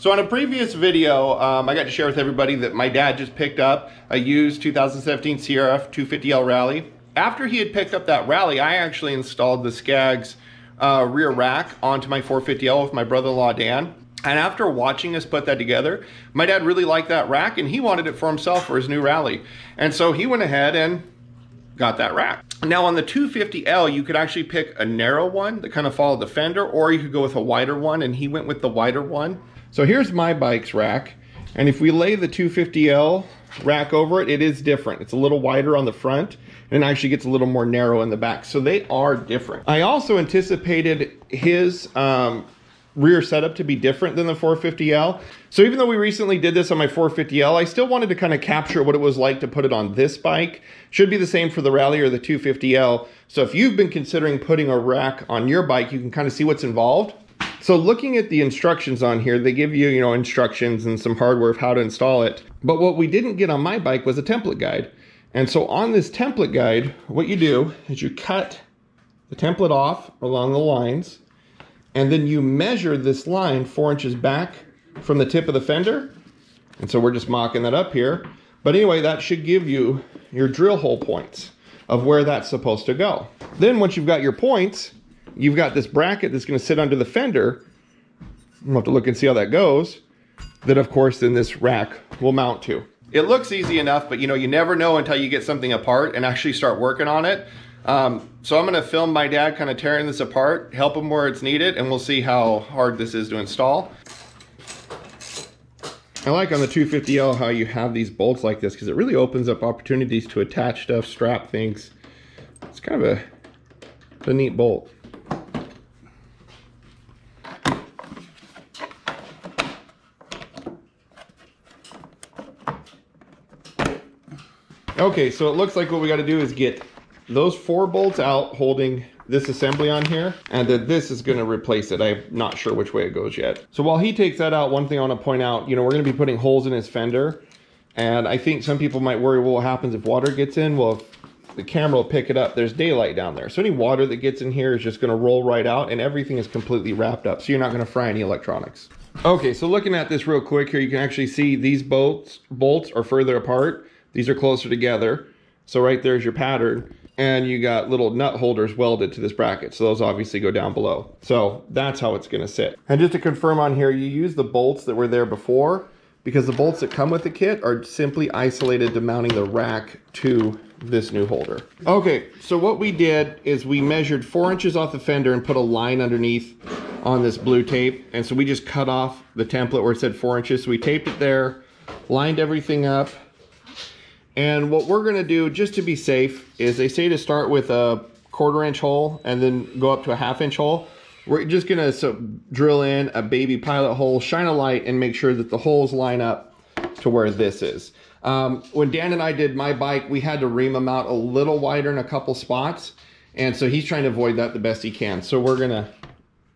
So on a previous video, I got to share with everybody that my dad just picked up a used 2017 CRF250L Rally. After he had picked up that Rally, I actually installed the Skaggs rear rack onto my 450L with my brother-in-law Dan. And after watching us put that together, my dad really liked that rack and he wanted it for himself for his new Rally. And so he went ahead and got that rack. Now on the 250L, you could actually pick a narrow one that kind of followed the fender, or you could go with a wider one, and he went with the wider one. So here's my bike's rack, and if we lay the 250L rack over it, it is different. It's a little wider on the front, and it actually gets a little more narrow in the back. So they are different. I also anticipated his rear setup to be different than the 450L. So even though we recently did this on my 450L, I still wanted to kind of capture what it was like to put it on this bike. Should be the same for the Rally or the 250L. So if you've been considering putting a rack on your bike, you can kind of see what's involved. So looking at the instructions on here, they give you, instructions and some hardware of how to install it. But what we didn't get on my bike was a template guide. And so on this template guide, what you do is you cut the template off along the lines, and then you measure this line 4 inches back from the tip of the fender. And so we're just mocking that up here. But anyway, that should give you your drill hole points of where that's supposed to go. Then once you've got your points, you've got this bracket that's going to sit under the fender. We'll have to look and see how that goes. That, of course, then this rack will mount to. It looks easy enough, but you never know until you get something apart and actually start working on it. So I'm going to film my dad kind of tearing this apart, help him where it's needed, and we'll see how hard this is to install. I like on the 250L how you have these bolts like this, because it really opens up opportunities to attach stuff, strap things. It's kind of a neat bolt. Okay, so it looks like what we got to do is get those 4 bolts out holding this assembly on here, and then this is going to replace it. I'm not sure which way it goes yet. So while he takes that out, one thing I want to point out, we're going to be putting holes in his fender, and I think some people might worry, well, what happens if water gets in? Well, if the camera will pick it up, there's daylight down there. So any water that gets in here is just going to roll right out, and everything is completely wrapped up, so you're not going to fry any electronics. Okay, so looking at this real quick here, you can actually see these bolts are further apart. These are closer together. So right there's your pattern. And you got little nut holders welded to this bracket. So those obviously go down below. So that's how it's gonna sit. And just to confirm on here, you use the bolts that were there before, because the bolts that come with the kit are simply isolated to mounting the rack to this new holder. Okay, so what we did is we measured 4 inches off the fender and put a line underneath on this blue tape. And so we just cut off the template where it said 4 inches. So we taped it there, lined everything up. And what we're going to do, just to be safe, is they say to start with a 1/4 inch hole and then go up to a 1/2 inch hole. We're just going to drill in a baby pilot hole, shine a light, and make sure that the holes line up to where this is. When Dan and I did my bike, we had to ream them out a little wider in a couple spots. And so he's trying to avoid that the best he can. So we're going to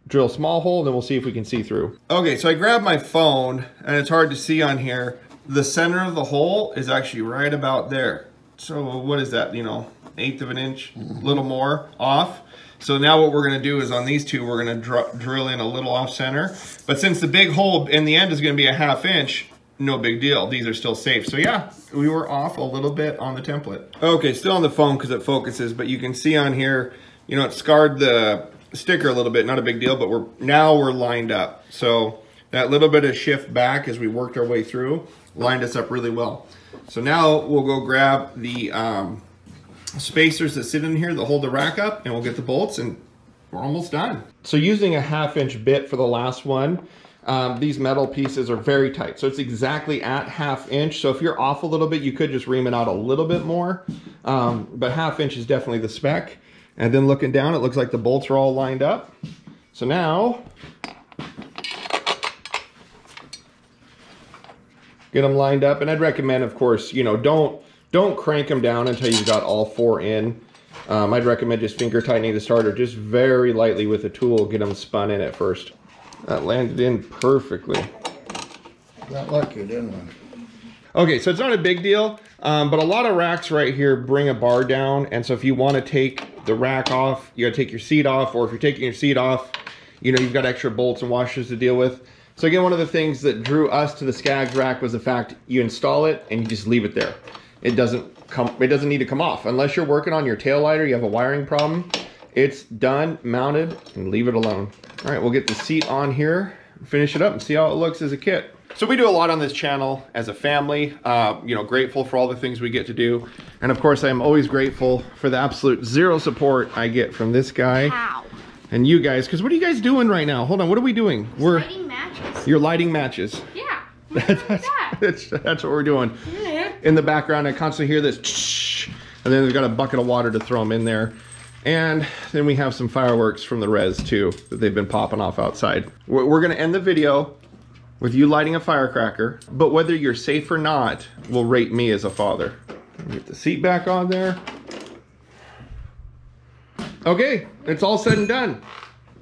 drill a small hole, and then we'll see if we can see through. Okay, so I grabbed my phone, and it's hard to see on here. The center of the hole is actually right about there. So what is that, 1/8 of an inch, a little more off. So now what we're gonna do is on these two, we're gonna drill in a little off center. But since the big hole in the end is gonna be a 1/2 inch, no big deal. These are still safe. So yeah, we were off a little bit on the template. Okay, still on the phone because it focuses, but you can see on here, it scarred the sticker a little bit, not a big deal, but now we're lined up. So that little bit of shift back as we worked our way through lined us up really well. So now we'll go grab the spacers that sit in here that hold the rack up, and we'll get the bolts, and we're almost done. So using a 1/2 inch bit for the last one, these metal pieces are very tight. So it's exactly at 1/2 inch. So if you're off a little bit, you could just ream it out a little bit more. But 1/2 inch is definitely the spec. And then looking down, it looks like the bolts are all lined up. So now, get them lined up, and I'd recommend, of course, don't crank them down until you've got all 4 in. I'd recommend just finger tightening the starter just very lightly with a tool, get them spun in at first. That landed in perfectly. Got lucky, didn't we? Okay, so it's not a big deal, but a lot of racks right here bring a bar down, and so if you want to take the rack off, you got to take your seat off, or if you're taking your seat off, you've got extra bolts and washers to deal with. So again, one of the things that drew us to the Skaggs Rack was the fact you install it and you just leave it there. It doesn't need to come off. Unless you're working on your tail lighter, you have a wiring problem, it's done, mounted, and leave it alone. All right, we'll get the seat on here, finish it up, and see how it looks as a kit. So we do a lot on this channel as a family, you know, grateful for all the things we get to do. And of course, I'm always grateful for the absolute zero support I get from this guy. Ow. And you guys, because what are you guys doing right now? Hold on, what are we doing? We're lighting matches. You're lighting matches. Yeah. That's what we're doing. Yeah. In the background, I constantly hear this, and then we've got a bucket of water to throw them in there. And then we have some fireworks from the res too that they've been popping off outside. We're gonna end the video with you lighting a firecracker, but whether you're safe or not will rate me as a father. Get the seat back on there. Okay, it's all said and done.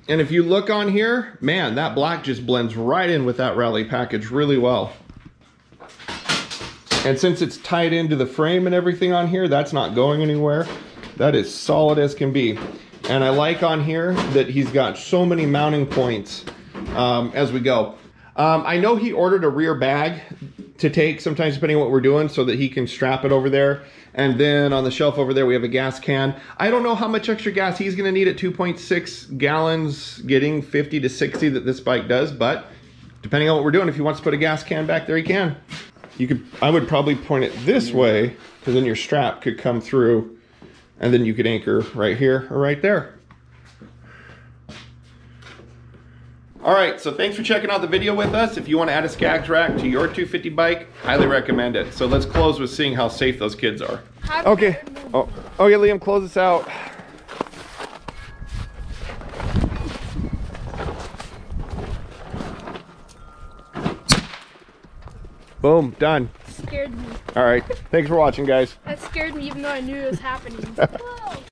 And if you look on here, man, that black just blends right in with that Rally package really well. And since it's tied into the frame and everything on here, that's not going anywhere. That is solid as can be. And I like on here that he's got so many mounting points as we go. I know he ordered a rear bag to take sometimes depending on what we're doing so that he can strap it over there. And then on the shelf over there, we have a gas can. I don't know how much extra gas he's gonna need at 2.6 gallons, getting 50 to 60 that this bike does, but depending on what we're doing, if he wants to put a gas can back there, he can. I would probably point it this way, because then your strap could come through, and then you could anchor right here or right there. All right, so thanks for checking out the video with us. If you want to add a Skaggs Rack to your 250 bike, highly recommend it. So let's close with seeing how safe those kids are. Okay. Oh yeah, Liam, close this out. Boom, done. Scared me. All right, thanks for watching, guys. That scared me even though I knew it was happening.